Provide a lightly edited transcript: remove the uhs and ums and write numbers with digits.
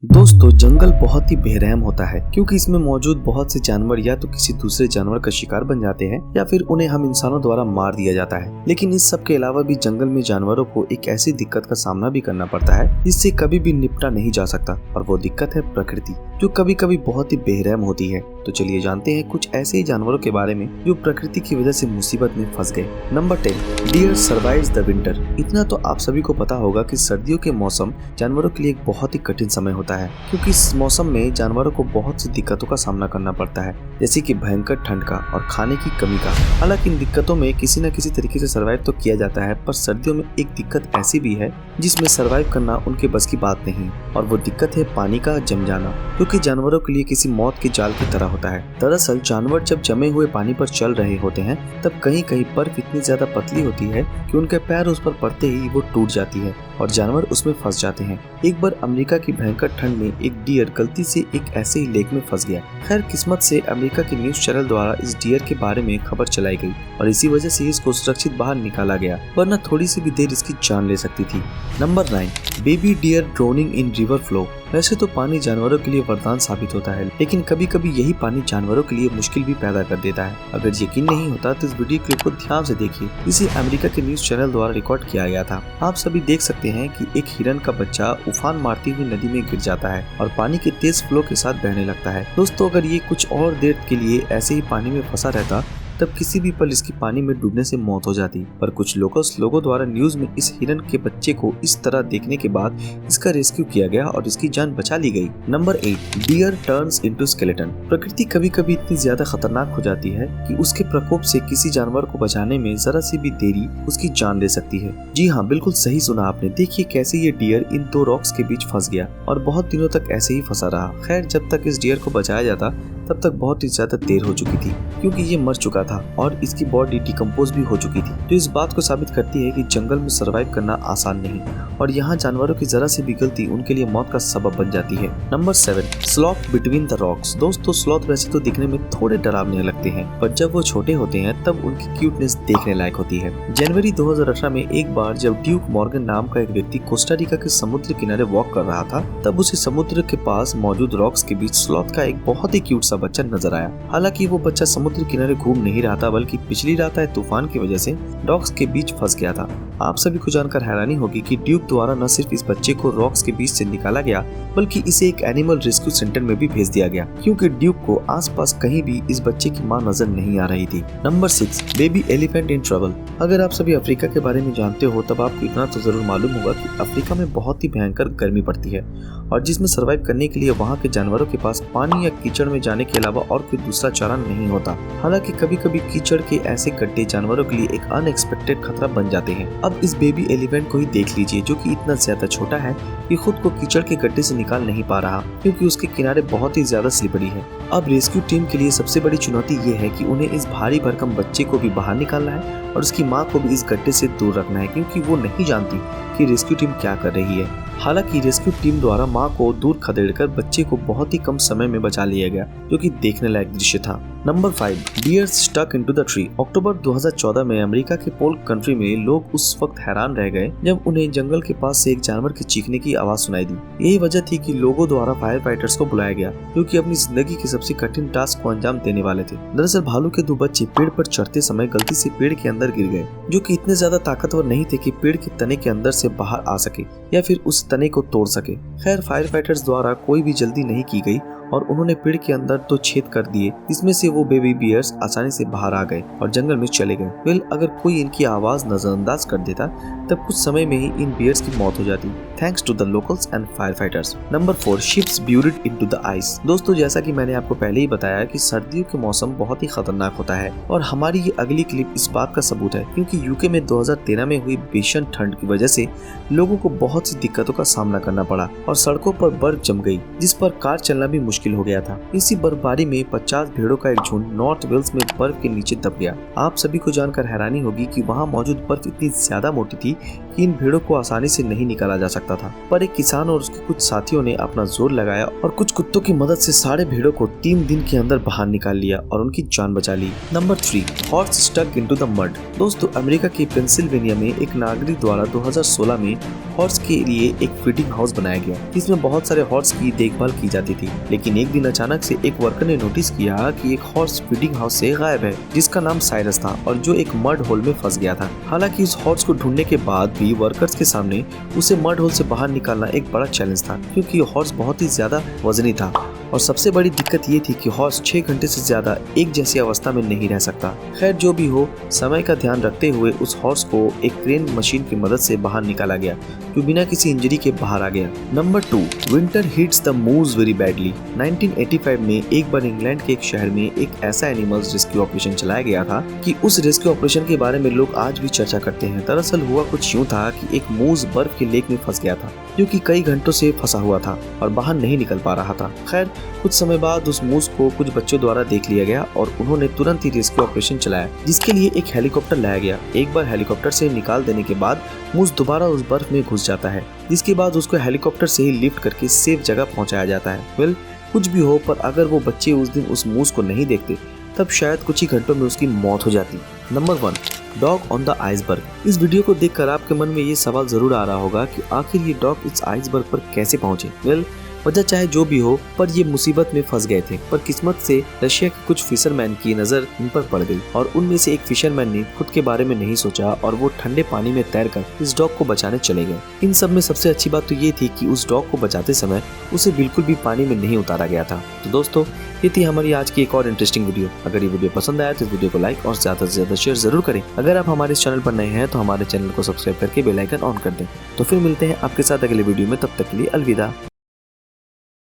दोस्तों जंगल बहुत ही बेरहम होता है क्योंकि इसमें मौजूद बहुत से जानवर या तो किसी दूसरे जानवर का शिकार बन जाते हैं या फिर उन्हें हम इंसानों द्वारा मार दिया जाता है। लेकिन इस सब के अलावा भी जंगल में जानवरों को एक ऐसी दिक्कत का सामना भी करना पड़ता है जिससे कभी भी निपटा नहीं जा सकता, और वो दिक्कत है प्रकृति, जो कभी कभी बहुत ही बेरहम होती है। तो चलिए जानते हैं कुछ ऐसे ही जानवरों के बारे में जो प्रकृति की वजह से मुसीबत में फंस गए। Number 10, deer survives the winter. इतना तो आप सभी को पता होगा कि सर्दियों के मौसम जानवरों के लिए एक बहुत ही कठिन समय होता है, क्योंकि इस मौसम में जानवरों को बहुत सी दिक्कतों का सामना करना पड़ता है, जैसे कि भयंकर ठंड का और खाने की कमी का। हालांकि इन दिक्कतों में किसी न किसी तरीके से सर्वाइव तो किया जाता है, पर सर्दियों में एक दिक्कत ऐसी भी है जिसमें सर्वाइव करना उनके बस की बात नहीं, और वो दिक्कत है पानी का जम जाना, क्योंकि जानवरों के लिए किसी मौत के जाल की तरह होता है। दरअसल जानवर जब जमे हुए पानी पर चल रहे होते हैं तब कहीं कहीं बर्फ इतनी ज्यादा पतली होती है कि उनके पैर उस पर पड़ते ही वो टूट जाती है और जानवर उसमें फंस जाते हैं। एक बार अमेरिका की भयंकर ठंड में एक डियर गलती से एक ऐसे ही लेक में फंस गया। खैर किस्मत से अमेरिका के न्यूज चैनल द्वारा इस डियर के बारे में खबर चलाई गई और इसी वजह से इसको सुरक्षित बाहर निकाला गया, वरना थोड़ी सी भी देर इसकी जान ले सकती थी। Number 9, baby deer drowning in river flow. वैसे तो पानी जानवरों के लिए वरदान साबित होता है, लेकिन कभी कभी यही पानी जानवरों के लिए मुश्किल भी पैदा कर देता है। अगर यकीन नहीं होता तो इस वीडियो क्लिप को ध्यान से देखिए। इसे अमेरिका के न्यूज चैनल द्वारा रिकॉर्ड किया गया था। आप सभी देख सकते हैं कि एक हिरन का बच्चा उफान मारती हुई नदी में गिर जाता है और पानी के तेज फ्लो के साथ बहने लगता है। दोस्तों अगर ये कुछ और देर के लिए ऐसे ही पानी में फंसा रहता तब किसी भी पल इसकी पानी में डूबने से मौत हो जाती, पर कुछ लोगों द्वारा न्यूज में इस हिरन के बच्चे को इस तरह देखने के बाद इसका रेस्क्यू किया गया और इसकी जान बचा ली गई। Number 8, deer turns into skeleton. प्रकृति कभी कभी इतनी ज्यादा खतरनाक हो जाती है कि उसके प्रकोप से किसी जानवर को बचाने में जरा सी भी देरी उसकी जान ले सकती है। जी हाँ, बिल्कुल सही सुना आपने। देखिए कैसे ये डियर इन दो रॉक्स के बीच फंस गया और बहुत दिनों तक ऐसे ही फंसा रहा। खैर जब तक इस डियर को बचाया जाता तब तक बहुत ही ज्यादा देर हो चुकी थी, क्योंकि ये मर चुका था और इसकी बॉडी डिकम्पोज भी हो चुकी थी, जो इस बात को साबित करती है कि जंगल में सर्वाइव करना आसान नहीं, और यहाँ जानवरों की जरा सी भी गलती उनके लिए मौत का सबब बन जाती है। Number 7, sloth between the rocks. दोस्तों स्लॉथ वैसे तो दिखने में थोड़े डरावने लगते हैं, पर जब वो छोटे होते हैं तब उनकी क्यूटनेस देखने लायक होती है। जनवरी 2018 में एक बार जब ड्यूक मॉर्गन नाम का एक व्यक्ति कोस्टा रिका के समुद्र किनारे वॉक कर रहा था, तब उसे समुद्र के पास मौजूद रॉक्स के बीच स्लॉथ का एक बहुत ही क्यूट बच्चा नजर आया। हालांकि वो बच्चा समुद्र किनारे घूम नहीं रहा था, बल्कि पिछली रात आए तूफान की वजह से रॉक्स के बीच फंस गया था। आप सभी को जानकर हैरानी होगी कि ड्यूक द्वारा न सिर्फ इस बच्चे को रॉक्स के बीच से निकाला गया, बल्कि इसे एक एनिमल रेस्क्यू सेंटर में भी भेज दिया गया, क्योंकि ड्यूक को आसपास कहीं भी इस बच्चे की मां नजर नहीं आ रही थी। Number 6, baby elephant in trouble. अगर आप सभी अफ्रीका के बारे में जानते हो तब आपको इतना तो जरूर मालूम होगा कि अफ्रीका में बहुत ही भयंकर गर्मी पड़ती है, और जिसमें सर्वाइव करने के लिए वहाँ के जानवरों के पास पानी या कीचड़ में जाने के अलावा और कोई दूसरा चारा नहीं होता। हालांकि कभी कभी कीचड़ के ऐसे गड्ढे जानवरों के लिए एक अनएक्सपेक्टेड खतरा बन जाते हैं। अब इस बेबी एलिफेंट को ही देख लीजिए, जो कि इतना ज्यादा छोटा है कि खुद को कीचड़ के गड्ढे से निकाल नहीं पा रहा, क्योंकि उसके किनारे बहुत ही ज्यादा स्लिपरी है। अब रेस्क्यू टीम के लिए सबसे बड़ी चुनौती ये है कि उन्हें इस भारी भरकम बच्चे को भी बाहर निकालना है और उसकी माँ को भी इस गड्ढे से दूर रखना है, क्योंकि वो नहीं जानती कि रेस्क्यू टीम क्या कर रही है। हालांकि रेस्क्यू टीम द्वारा मां को दूर खदेड़कर बच्चे को बहुत ही कम समय में बचा लिया गया, जो कि देखने लायक दृश्य था। Number 5, deer stuck into the tree. अक्टूबर 2014 में अमेरिका के पोल कंट्री में लोग उस वक्त हैरान रह गए जब उन्हें जंगल के पास से एक जानवर के चीखने की आवाज सुनाई दी। यही वजह थी कि लोगों द्वारा फायर फाइटर्स को बुलाया गया, क्योंकि अपनी जिंदगी के सबसे कठिन टास्क को अंजाम देने वाले थे। दरअसल भालू के 2 बच्चे पेड़ पर चढ़ते समय गलती से पेड़ के अंदर गिर गए, जो कि इतने ज्यादा ताकतवर नहीं थे कि पेड़ के तने के अंदर से बाहर आ सके या फिर उस तने को तोड़ सके। खैर फायर फाइटर्स द्वारा कोई भी जल्दी नहीं की गई और उन्होंने पेड़ के अंदर 2 छेद कर दिए, जिसमें से वो बेबी बियर्स आसानी से बाहर आ गए और जंगल में चले गए। वेल अगर कोई इनकी आवाज नजरअंदाज कर देता तब कुछ समय में ही इन बियर्स की मौत हो जाती, thanks to the locals and fire fighters. Number 4, ships buried into the ice. दोस्तों जैसा कि मैंने आपको पहले ही बताया कि सर्दियों के मौसम बहुत ही खतरनाक होता है, और हमारी ये अगली क्लिप इस बात का सबूत है, क्योंकि यूके में 2013 में हुई भीषण ठंड की वजह से लोगों को बहुत सी दिक्कतों का सामना करना पड़ा और सड़कों पर बर्फ जम गई, जिस पर कार चलना भी मुश्किल हो गया था। इसी बर्फबारी में 50 भेड़ों का एक झुंड नॉर्थ वेल्स में बर्फ के नीचे दब गया। आप सभी को जानकर हैरानी होगी कि वहाँ मौजूद बर्फ इतनी ज्यादा मोटी थी कि इन भेड़ों को आसानी से नहीं निकाला जा सकता था। पर एक किसान और उसके कुछ साथियों ने अपना जोर लगाया और कुछ कुत्तों की मदद से सारे भेड़ों को 3 दिन के अंदर बाहर निकाल लिया और उनकी जान बचा ली। Number 3, horse stuck into the mud. दोस्तों, अमेरिका के पेंसिल्वेनिया में एक नागरिक द्वारा 2016 में हॉर्स के लिए एक फीडिंग हाउस बनाया गया, जिसमें बहुत सारे हॉर्स की देखभाल की जाती थी। लेकिन एक दिन अचानक से एक वर्कर ने नोटिस किया कि एक हॉर्स फीडिंग हाउस से गायब है, जिसका नाम साइरस था और जो एक मड होल में फंस गया था। हालांकि उस हॉर्स को ढूंढने के बाद भी वर्कर्स के सामने उसे मड होल से बाहर निकालना एक बड़ा चैलेंज था, क्योंकि हॉर्स बहुत ही ज्यादा वजनी था और सबसे बड़ी दिक्कत ये थी कि हॉर्स 6 घंटे से ज्यादा एक जैसी अवस्था में नहीं रह सकता। खैर, जो भी हो, समय का ध्यान रखते हुए उस हॉर्स को एक क्रेन मशीन की मदद से बाहर निकाला गया, जो बिना किसी इंजरी के बाहर आ गया। Number 2, winter hits the moves very badly. 1985 में एक बार इंग्लैंड के एक शहर में एक ऐसा एनिमल्स रेस्क्यू ऑपरेशन चलाया गया था कि उस रेस्क्यू ऑपरेशन के बारे में लोग आज भी चर्चा करते हैं। दरअसल हुआ कुछ यूँ था कि एक मूस बर्फ के लेक में फंस गया था, जो कि कई घंटों से फंसा हुआ था और बाहर नहीं निकल पा रहा था। खैर, कुछ समय बाद उस मूस को कुछ बच्चों द्वारा देख लिया गया और उन्होंने तुरंत ही रेस्क्यू ऑपरेशन चलाया, जिसके लिए एक हेलीकॉप्टर लाया गया। एक बार हेलीकॉप्टर से निकाल देने के बाद मूस दोबारा उस बर्फ में घुस जाता है, जिसके बाद उसको हेलीकॉप्टर से ही लिफ्ट करके सेफ जगह पहुंचाया जाता है। कुछ भी हो, पर अगर वो बच्चे उस दिन उस मूस को नहीं देखते तब शायद कुछ ही घंटों में उसकी मौत हो जाती। Number 1, dog on the iceberg. इस वीडियो को देखकर आपके मन में ये सवाल जरूर आ रहा होगा कि आखिर ये डॉग इस आइसबर्ग पर कैसे पहुंचे। वजह चाहे जो भी हो, पर ये मुसीबत में फंस गए थे। पर किस्मत से रशिया के कुछ फिशरमैन की नजर इन पर पड़ गई और उनमें से एक फिशरमैन ने खुद के बारे में नहीं सोचा और वो ठंडे पानी में तैरकर इस डॉग को बचाने चले गए। इन सब में सबसे अच्छी बात तो ये थी कि उस डॉग को बचाते समय उसे बिल्कुल भी पानी में नहीं उतारा गया था। तो दोस्तों, ये थी हमारी आज की एक और इंटरेस्टिंग वीडियो। अगर ये वीडियो पसंद आया तो इस वीडियो को लाइक और ज्यादा से ज्यादा शेयर जरूर करें। अगर आप हमारे इस चैनल पर नए हैं तो हमारे चैनल को सब्सक्राइब करके बेल आइकन ऑन कर दें। तो फिर मिलते हैं आपके साथ अगले वीडियो में, तब तक के लिए अलविदा।